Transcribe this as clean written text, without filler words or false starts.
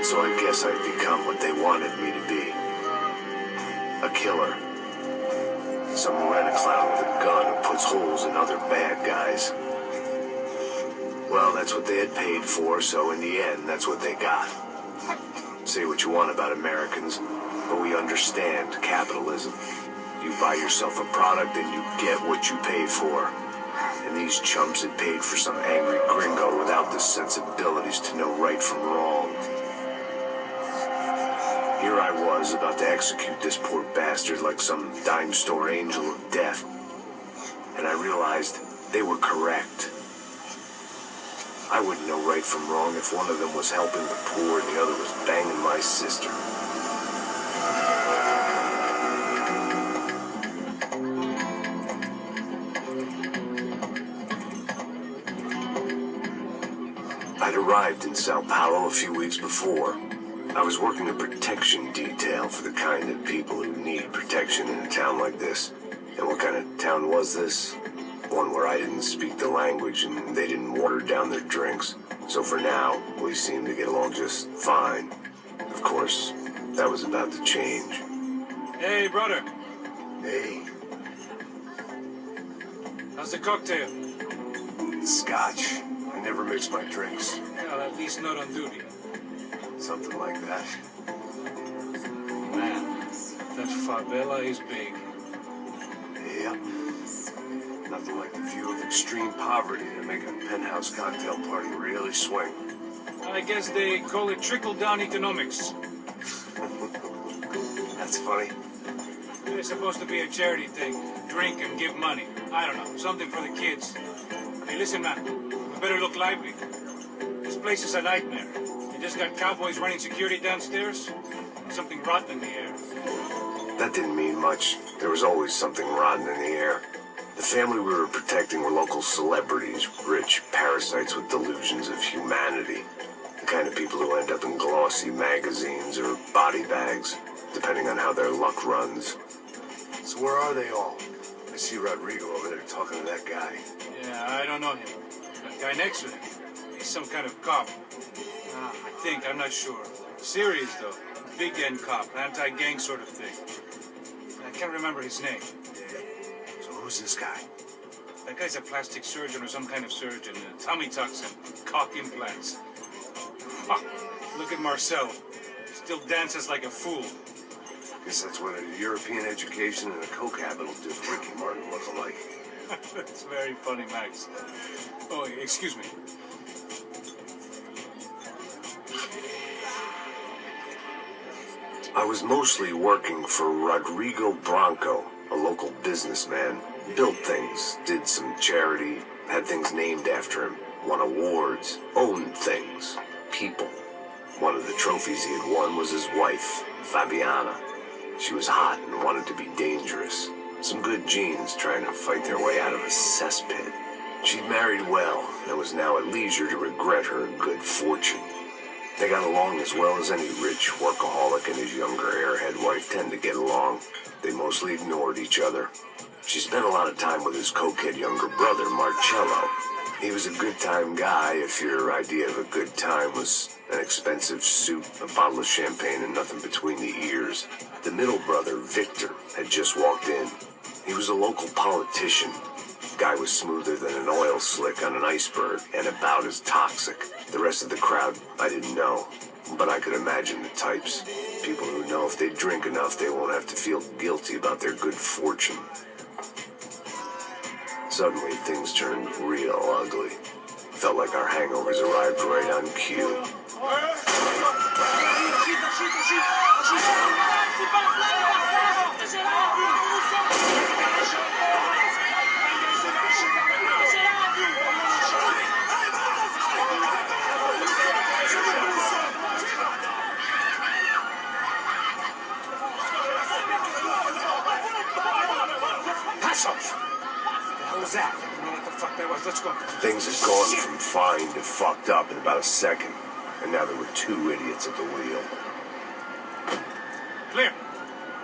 So I guess I'd become what they wanted me to be. A killer. Some rent-a-clown with a gun who puts holes in other bad guys. Well, that's what they had paid for, so in the end, that's what they got. Say what you want about Americans, but we understand capitalism. You buy yourself a product and you get what you pay for. And these chumps had paid for some angry gringo without the sensibilities to know right from wrong. Here I was, about to execute this poor bastard like some dime store angel of death. And I realized they were correct. I wouldn't know right from wrong if one of them was helping the poor and the other was banging my sister. I'd arrived in São Paulo a few weeks before. I was working a protection detail for the kind of people who need protection in a town like this. And what kind of town was this? One where I didn't speak the language and they didn't water down their drinks. So for now, we seemed to get along just fine. Of course, that was about to change. Hey, brother. Hey. How's the cocktail? Scotch. I never mix my drinks. Well, at least not on duty. Something like that. Man, that favela is big. Yep. Nothing like the view of extreme poverty to make a penthouse cocktail party really swing. I guess they call it trickle-down economics. That's funny. It's supposed to be a charity thing. Drink and give money. I don't know, something for the kids. Hey, listen, man. We better look lively. This place is a nightmare. You just got cowboys running security downstairs. Something rotten in the air. That didn't mean much. There was always something rotten in the air. The family we were protecting were local celebrities, rich parasites with delusions of humanity. The kind of people who end up in glossy magazines or body bags, depending on how their luck runs. So where are they all? I see Rodrigo over there talking to that guy. Yeah, I don't know him. That guy next to him. He's some kind of cop. I think, I'm not sure. Serious, though. Big end cop, anti-gang sort of thing. I can't remember his name. So who's this guy? That guy's a plastic surgeon or some kind of surgeon. Tummy tucks and cock implants. Ha! Look at Marcelo. Still dances like a fool. Guess that's what a European education and a coke habit will do to Ricky Martin look alike. That's very funny, Max. Oh, excuse me. I was mostly working for Rodrigo Branco, a local businessman. Built things, did some charity, had things named after him, won awards, owned things, people. One of the trophies he had won was his wife, Fabiana. She was hot and wanted to be dangerous. Some good genes trying to fight their way out of a cesspit. She'd married well and was now at leisure to regret her good fortune. They got along as well as any rich workaholic and his younger airhead wife tend to get along. They mostly ignored each other. She spent a lot of time with his cokehead younger brother, Marcelo. He was a good-time guy if your idea of a good time was an expensive suit, a bottle of champagne, and nothing between the ears. The middle brother, Victor, had just walked in. He was a local politician. Guy was smoother than an oil slick on an iceberg and about as toxic. The rest of the crowd, I didn't know, but I could imagine the types. People who know if they drink enough, they won't have to feel guilty about their good fortune. Suddenly, things turned real ugly. Felt like our hangovers arrived right on cue. Passos! What was that? I don't know what the fuck that was. Let's go. Things had gone from fine to fucked up in about a second, and now there were two idiots at the wheel. Clear.